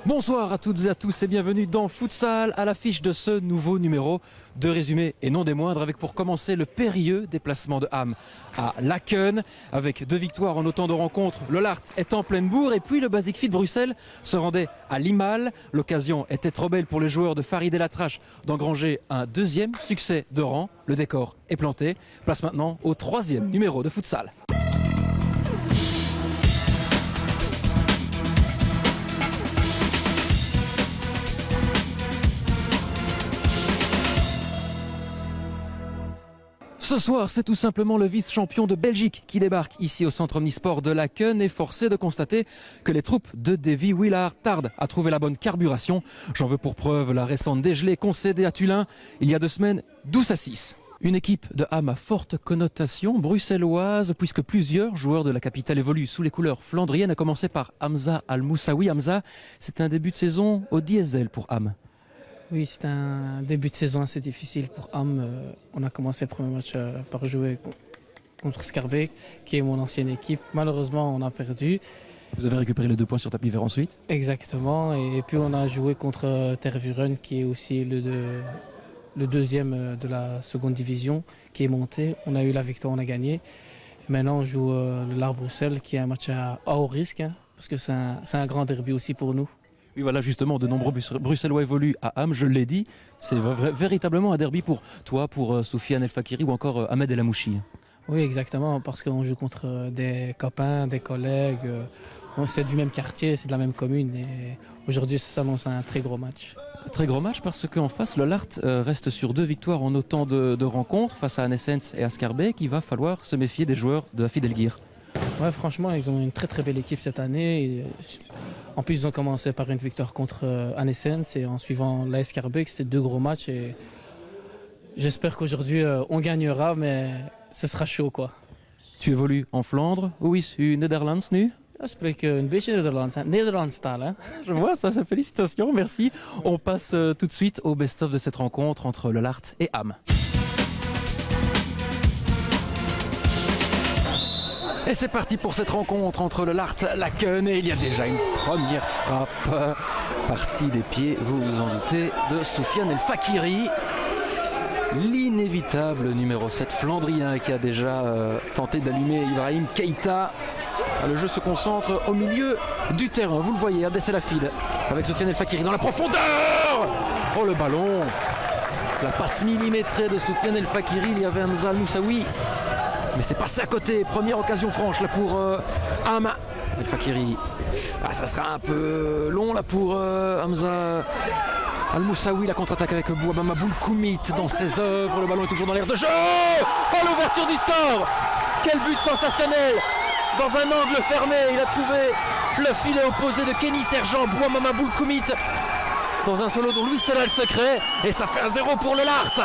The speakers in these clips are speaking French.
Bonsoir à toutes et à tous et bienvenue dans Futsal à l'affiche de ce nouveau numéro de résumé et non des moindres avec pour commencer le périlleux déplacement de Ham à Laken avec 2 victoires en autant de rencontres. Le Lart est en pleine bourre et puis le Basic Fit Bruxelles se rendait à Limal. L'occasion était trop belle pour les joueurs de Farid El Atrache d'engranger un 2e succès de rang. Le décor est planté. Place maintenant au 3e numéro de Futsal. Ce soir, c'est tout simplement le vice-champion de Belgique qui débarque ici au centre omnisport de Laken et forcé de constater que les troupes de Davy Willard tardent à trouver la bonne carburation. J'en veux pour preuve la récente dégelée concédée à Tullin il y a 2 semaines, 12-6. Une équipe de Ham à forte connotation bruxelloise puisque plusieurs joueurs de la capitale évoluent sous les couleurs flandriennes, à commencer par Hamza Al-Moussaoui. Hamza, c'est un début de saison au diesel pour Ham. Oui, c'est un début de saison assez difficile pour Ham. On a commencé le premier match par jouer contre Scarbeck, qui est mon ancienne équipe. Malheureusement, on a perdu. Vous avez récupéré les 2 points sur tapis vert ensuite? Exactement. Et puis on a joué contre Tervuren, qui est aussi le 2e de la seconde division, qui est monté. On a eu la victoire, on a gagné. Maintenant, on joue le Lart Bruxelles, qui est un match à haut risque, parce que c'est un grand derby aussi pour nous. Oui, voilà, justement, de nombreux Bruxellois évoluent à Ham, je l'ai dit. C'est véritablement un derby pour toi, pour Soufiane El Fakiri ou encore Ahmed El Amouchi. Oui, exactement, parce qu'on joue contre des copains, des collègues. C'est du même quartier, c'est de la même commune. Et aujourd'hui, ça s'annonce un très gros match. Très gros match parce qu'en face, le Lart reste sur 2 victoires en autant de rencontres face à Anessens et à Scarbeck. Il va falloir se méfier des joueurs de Hafid El Guir. Ouais, franchement, ils ont une très très belle équipe cette année. Et en plus, ils ont commencé par une victoire contre Anessens et en suivant l'AS Scarbeck, c'était 2 gros matchs. Et j'espère qu'aujourd'hui, on gagnera, mais ce sera chaud, quoi. Tu évolues en Flandre. Où is-u Nederlands nu? Je spreek een beetje Nederlands, Nederlandstaal, hein. Je vois ça, félicitations, merci. On passe tout de suite au best-of de cette rencontre entre le Lart et Ham. Et c'est parti pour cette rencontre entre le Lart et Laken. Et il y a déjà une première frappe partie des pieds, vous vous en doutez, de Soufiane El Fakiri. L'inévitable numéro 7 flandrien qui a déjà tenté d'allumer Ibrahim Keita. Le jeu se concentre au milieu du terrain. Vous le voyez, Abdesselafid avec Soufiane El Fakiri dans la profondeur. Oh, le ballon. La passe millimétrée de Soufiane El Fakiri. Il y avait Hamza Al-Moussaoui, mais c'est passé à côté. Première occasion franche là pour Ham El Fakiri. Ça sera un peu long là pour Hamza Al-Moussaoui. La contre-attaque avec Bouabama Boulkoumit dans ses œuvres. Le ballon est toujours dans l'air de jeu. Oh, l'ouverture du score. Quel but sensationnel. Dans un angle fermé, il a trouvé le filet opposé de Kenny Sergent. Bouamama Boulkoumit dans un solo dont lui seul a le secret. Et ça fait 1-0 pour le Lart.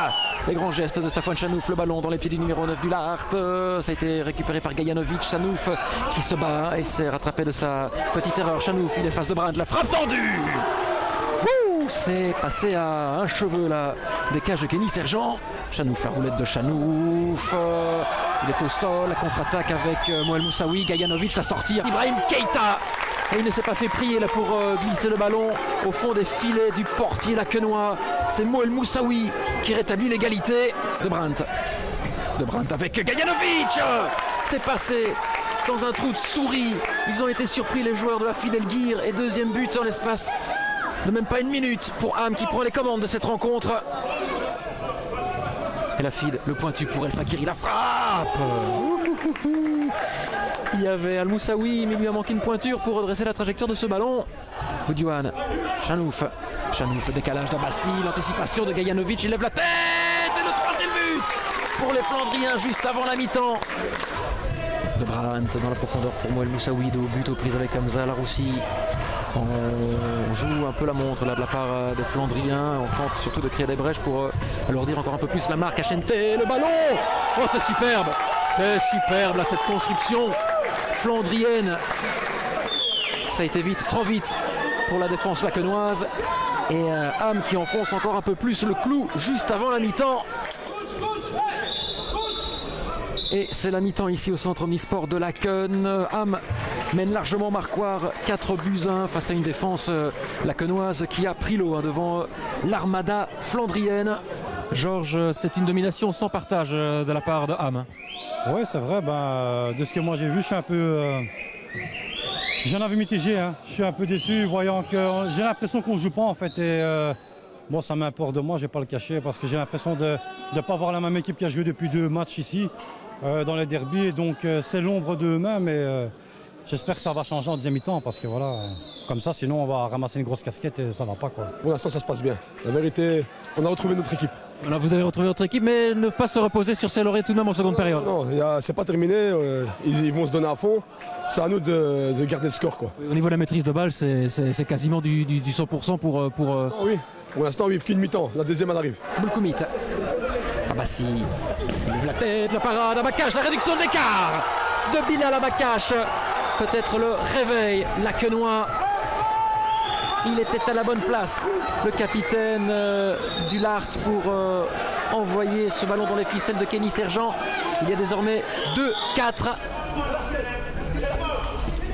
Les grands gestes de Safwan Chanouf, le ballon dans les pieds du numéro 9 du Lart. Ça a été récupéré par Gajanovic. Chanouf qui se bat et s'est rattrapé de sa petite erreur. Chanouf, il est face de Brandt, la frappe tendue. C'est passé à un cheveu là des cages de Kenny Sergent. Chanouf, la roulette de Chanouf. Il est au sol, la contre-attaque avec Moel Moussaoui, Gajanovic, la sortie. Ibrahim Keita. Et il ne s'est pas fait prier là pour glisser le ballon au fond des filets du portier lakenois. C'est Moel Moussaoui qui rétablit l'égalité de Brandt. De Brandt avec Gajanovic. C'est passé dans un trou de souris. Ils ont été surpris les joueurs de Hafid El Guir. Et 2e but en l'espace de même pas 1 minute pour Ham qui prend les commandes de cette rencontre. Et la Hafid, le pointu pour El Fakiri, la frappe. Il y avait Al-Moussaoui, mais il lui a manqué une pointure pour redresser la trajectoire de ce ballon. Boudjouane, Chanouf, le décalage d'Abassi, l'anticipation de Gajanovic, il lève la tête et le 3e but pour les Flandriens juste avant la mi-temps. De Brandt dans la profondeur pour Moel Moussaoui, de but aux prises avec Hamza Laroussi. On joue un peu la montre là de la part des Flandriens. On tente surtout de créer des brèches pour leur dire encore un peu plus la marque. HNT, le ballon. Oh, c'est superbe. C'est superbe là, cette construction flandrienne. Ça a été vite, trop vite pour la défense lakenoise. Et Ham qui enfonce encore un peu plus le clou juste avant la mi-temps. Et c'est la mi-temps ici au centre omnisport de Laken. Ham mène largement Marquard 4-1 face à une défense laquenoise qui a pris l'eau devant l'armada flandrienne. Georges, c'est une domination sans partage de la part de Ham. Oui, c'est vrai. De ce que moi j'ai vu, je suis un peu... J'en avais mitigé. Je suis un peu déçu, voyant que j'ai l'impression qu'on ne joue pas en fait. Et bon, ça m'importe de moi, je ne vais pas le cacher, parce que j'ai l'impression de ne pas voir la même équipe qui a joué depuis 2 matchs ici, dans les derbies. Et donc c'est l'ombre d'eux-mêmes. Et j'espère que ça va changer en deuxième mi-temps, parce que voilà, comme ça, sinon on va ramasser une grosse casquette et ça ne va pas, quoi. Pour l'instant, ça se passe bien. La vérité, on a retrouvé notre équipe. Alors vous avez retrouvé votre équipe, mais ne pas se reposer sur ses lauriers tout de même en seconde période. Non, c'est pas terminé, ils vont se donner à fond. C'est à nous de garder le score, quoi. Au niveau de la maîtrise de balle, c'est quasiment du 100% pour... Oui, pour l'instant, oui, qu'une mi-temps. La deuxième, elle arrive. Boulkoumit. Abassi, il lève la tête, la parade, Abakash, la réduction de l'écart de Bilal Abakash. Peut-être le réveil, laquenois. Il était à la bonne place, le capitaine du Lart, pour envoyer ce ballon dans les ficelles de Kenny Sergent. Il y a désormais 2-4.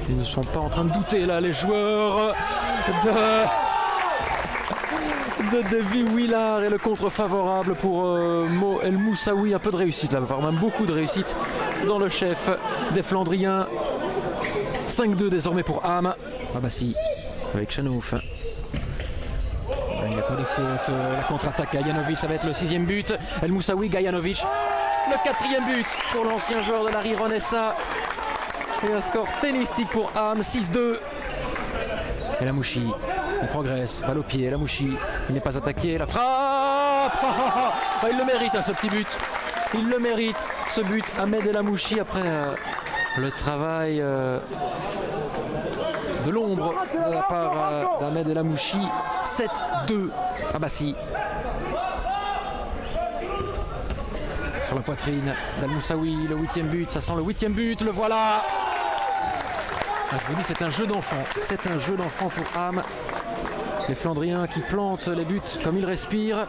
Ils ne sont pas en train de douter là, les joueurs de Davy Willard, et le contre favorable pour Mo El Moussaoui. Un peu de réussite là, voire même beaucoup de réussite dans le chef des Flandriens. 5-2 désormais pour Ham. Abassi avec Chanouf. Il n'y a pas de faute. La contre-attaque Gajanovic, ça va être le 6e but. El Moussaoui, Gajanovic. Le 4e but pour l'ancien joueur de la Rironessa. Et un score tennistique pour Ham, 6-2. Et Lamouchi, il progresse, balle au pied. Lamouchi, il n'est pas attaqué. La frappe. Il le mérite, ce petit but. Il le mérite, ce but. Ahmed El Lamouchi, après le travail de l'ombre de la part d'Ahmed El Lamouchi. 7-2. Abassi. Sur la poitrine d'Al Moussaoui, le 8e but. Ça sent le 8e but, le voilà. Je vous dis, c'est un jeu d'enfant. C'est un jeu d'enfant pour Ham. Les Flandriens qui plantent les buts comme ils respirent.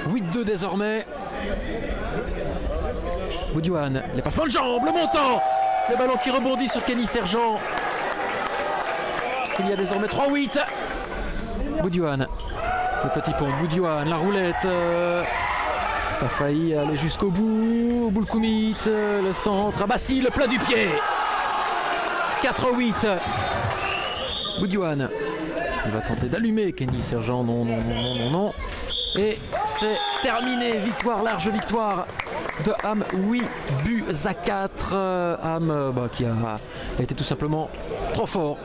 8-2 désormais. Boudouane, les passements de jambes, le montant. Le ballon qui rebondit sur Kenny Sergent. Il y a désormais 3-8. Boudouane, le petit pont de Boudouane, la roulette. Ça a failli aller jusqu'au bout. Boulkoumit, le centre. Abassi, le plat du pied. 4-8. Boudouane. Il va tenter d'allumer Kenny Sergent. Non, non, non, non, non, non. Et c'est terminé. Victoire, large victoire de Ham. 8-4. Ham qui a été tout simplement trop fort.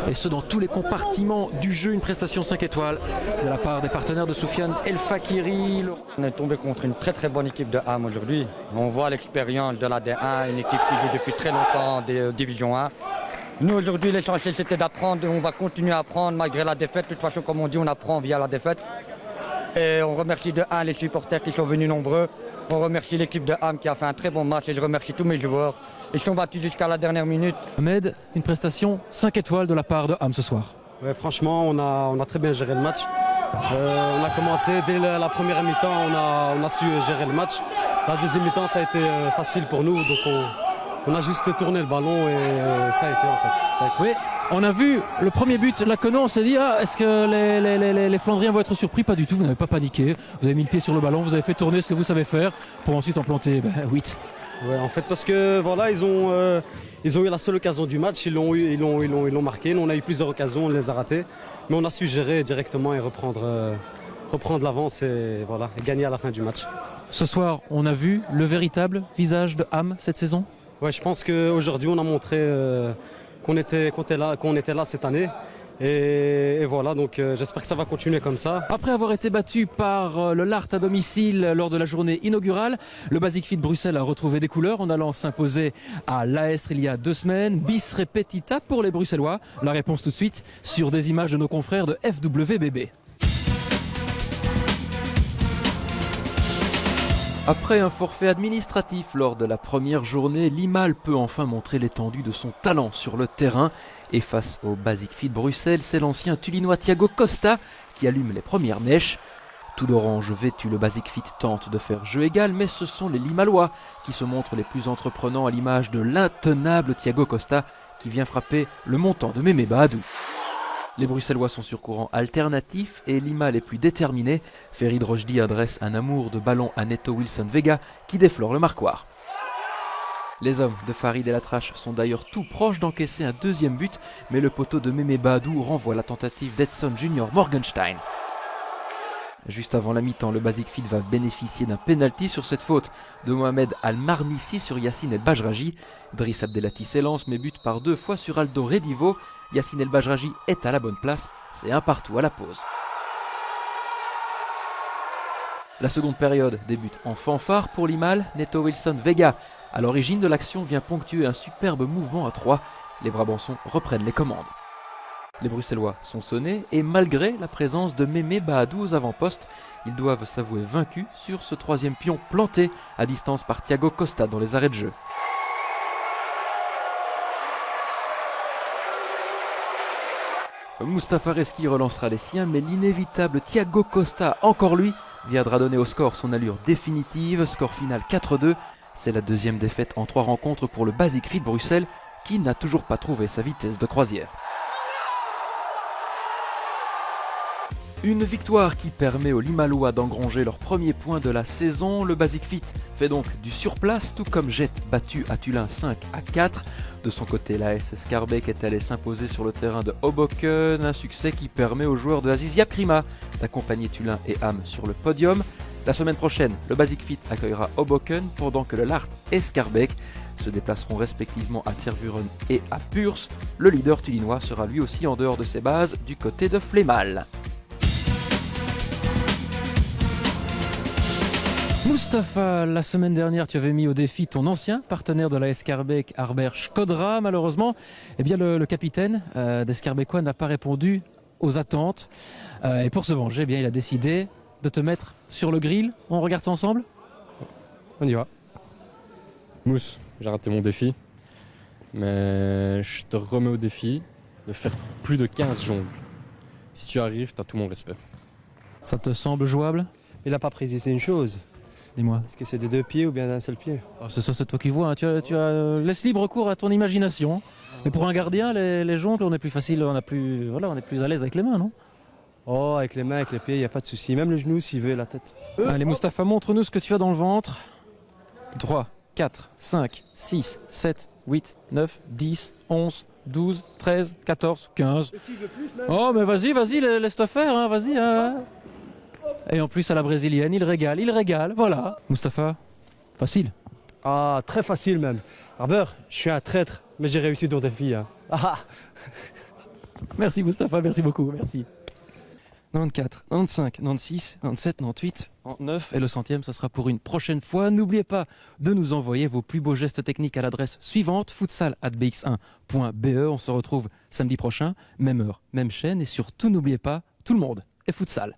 Et ce dans tous les compartiments du jeu. Une prestation 5 étoiles de la part des partenaires de Soufiane El Fakiri. On est tombé contre une très très bonne équipe de Ham aujourd'hui. On voit l'expérience de la D1, une équipe qui joue depuis très longtemps des Division 1. Nous aujourd'hui l'essentiel c'était d'apprendre, on va continuer à apprendre malgré la défaite. De toute façon comme on dit on apprend via la défaite. Et on remercie de 1 les supporters qui sont venus nombreux. On remercie l'équipe de Ham qui a fait un très bon match et je remercie tous mes joueurs. Ils sont battus jusqu'à la dernière minute. Ahmed, une prestation 5 étoiles de la part de Ham ce soir. Ouais, franchement, on a très bien géré le match. On a commencé dès la première mi-temps, on a su gérer le match. La deuxième mi-temps, ça a été facile pour nous, donc on a juste tourné le ballon et ça a été en fait. Oui, on a vu le premier but, Laquenot, on s'est dit est-ce que les Flandriens vont être surpris? Pas du tout, vous n'avez pas paniqué. Vous avez mis le pied sur le ballon, vous avez fait tourner ce que vous savez faire pour ensuite en planter 8. Ouais, en fait, parce que voilà, ils ont eu la seule occasion du match, ils l'ont marqué. Nous, on a eu plusieurs occasions, on les a ratées, mais on a su gérer directement et reprendre l'avance et voilà, et gagner à la fin du match. Ce soir, on a vu le véritable visage de Ham cette saison. Ouais, je pense qu'aujourd'hui, on a montré qu'on était là cette année. Et voilà, donc j'espère que ça va continuer comme ça. Après avoir été battu par le Lart à domicile lors de la journée inaugurale, le Basic Fit Bruxelles a retrouvé des couleurs en allant s'imposer à l'Aestre il y a 2 semaines. Bis repetita pour les Bruxellois. La réponse tout de suite sur des images de nos confrères de FWBB. Après un forfait administratif lors de la première journée, Limal peut enfin montrer l'étendue de son talent sur le terrain. Et face au Basic Fit Bruxelles, c'est l'ancien Tullinois Thiago Costa qui allume les premières mèches. Tout d'orange vêtu, le Basic Fit tente de faire jeu égal, mais ce sont les Limalois qui se montrent les plus entreprenants à l'image de l'intenable Thiago Costa qui vient frapper le montant de Mémé Baadou. Les Bruxellois sont sur courant alternatif et Limal est plus déterminé. Ferid Rojdi adresse un amour de ballon à Neto Wilson Vega qui déflore le marquoir. Les hommes de Farid El Atrache sont d'ailleurs tout proches d'encaisser un deuxième but, mais le poteau de Mémé Baadou renvoie la tentative d'Edson Junior Morgenstein. Juste avant la mi-temps, le Basic Fit va bénéficier d'un pénalty sur cette faute de Mohamed Al-Marnissi sur Yassine El Bajraji. Driss Abdelati s'élance mais bute par 2 fois sur Aldo Redivo. Yassine El Bajraji est à la bonne place, c'est 1 partout à la pause. La seconde période débute en fanfare pour Limal. Neto Wilson Vega, à l'origine de l'action, vient ponctuer un superbe mouvement à 3. Les Brabançons reprennent les commandes. Les Bruxellois sont sonnés et malgré la présence de Mémé Baadou aux avant-postes, ils doivent s'avouer vaincus sur ce troisième pion planté à distance par Thiago Costa dans les arrêts de jeu. Mustapha Reski relancera les siens, mais l'inévitable Thiago Costa, encore lui, viendra donner au score son allure définitive. Score final 4-2. C'est la deuxième défaite en 3 rencontres pour le Basic Fit Bruxelles, qui n'a toujours pas trouvé sa vitesse de croisière. Une victoire qui permet aux Limalois d'engranger leur premier point de la saison. Le Basic Fit fait donc du surplace, tout comme Jet battu à Tullin 5-4. De son côté, l'AS Schaerbeek est allé s'imposer sur le terrain de Hoboken, un succès qui permet aux joueurs de Aziz Yaprima d'accompagner Tullin et Ham sur le podium. La semaine prochaine, le Basic Fit accueillera Hoboken, pendant que le Lart et Schaerbeek se déplaceront respectivement à Tervuren et à Puurs. Le leader tullinois sera lui aussi en dehors de ses bases du côté de Flémal. Mustapha, la semaine dernière, tu avais mis au défi ton ancien partenaire de la Schaerbeek, Harbert Shkodra. Malheureusement, eh bien, le capitaine des Schaerbeekois n'a pas répondu aux attentes. Et pour se venger, eh bien, il a décidé de te mettre sur le grill. On regarde ça ensemble ? On y va. Mousse, j'ai raté mon défi. Mais je te remets au défi de faire plus de 15 jongles. Si tu arrives, tu as tout mon respect. Ça te semble jouable ? Il n'a pas précisé une chose. Dis-moi. Est-ce que c'est de 2 pieds ou bien d'un seul pied? C'est ça, c'est toi qui vois. Hein. Laisse libre cours à ton imagination. Mais pour un gardien, les jongles, on est plus facile, on est plus à l'aise avec les mains, non? Oh, avec les mains, avec les pieds, il n'y a pas de souci. Même le genou s'il veut, la tête. Allez, Mustapha, montre-nous ce que tu as dans le ventre. 3, 4, 5, 6, 7, 8, 9, 10, 11, 12, 13, 14, 15. Oh, mais vas-y, laisse-toi faire, hein, vas-y. Hein. Et en plus, à la brésilienne, il régale, voilà. Mustapha, facile. Ah, très facile même. Harbert, je suis un traître, mais j'ai réussi ton défi. Hein. Ah. Merci Mustapha, merci beaucoup, merci. 94, 95, 96, 97, 98, 99 et le 100e, ce sera pour une prochaine fois. N'oubliez pas de nous envoyer vos plus beaux gestes techniques à l'adresse suivante, futsal@bx1.be. On se retrouve samedi prochain, même heure, même chaîne et surtout n'oubliez pas, tout le monde est futsal.